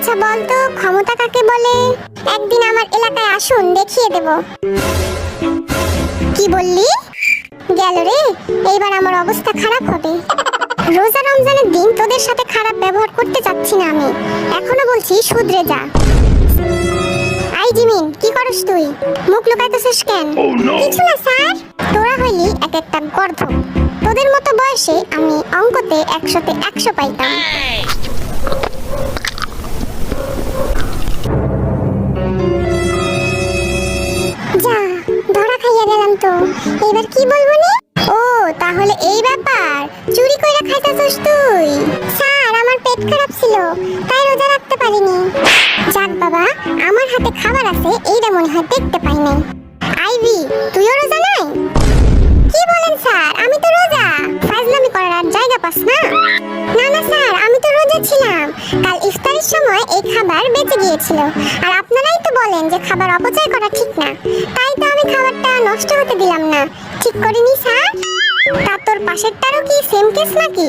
আচ্ছা বলতো ক্ষমতা কাকে বলে? একদিন আমার এলাকায় আসুন, দেখিয়ে দেব। কি বললি? গেল রে, এইবার আমার অবস্থা খারাপ হবে। রোজা রমজানের দিন তোদের সাথে খারাপ ব্যবহার করতে চাচ্ছি না আমি, এখনো বলছি শুধরে যা। আই জিমিন, কি করস তুই? মুখ লুকাইতেছিস কেন? কিছু না স্যার। তোরা হইলি এক একটা গর্ধ। তোদের মতো বয়সে আমি অঙ্কতে 100-তে 100 পাইতাম। যা, ধরা খাইয়া গেলাম তো। এবার কি বলবো নি? ও তাহলে এই ব্যাপার, চুরি কইরা খাইতাছস তুই? স্যার, আমার পেট খারাপ ছিল, তাই রোজা রাখতে পারিনি। যাক বাবা, আমার হাতে খাবার আছে, এইটা মনে হয় দেখতে পাই নাই। আইভি, তুইও রোজা নাই? কি বলেন স্যার, আমি তো রোজা। ফাজলামি করার আর জায়গা পাস না? না না স্যার, আমি তো রোজা ছিলাম। কাল ইফতারের সময় এই খাবার বেঁচে গিয়েছিল, আর আপনারাই তো বলেন যে খাবার অপচয় করা ঠিক না, তাই তো আমি খাবারটা নষ্ট হতে দিলাম না। ঠিক করিনি স্যার? তা তোর পাশেরটারও কি সেম কেস নাকি?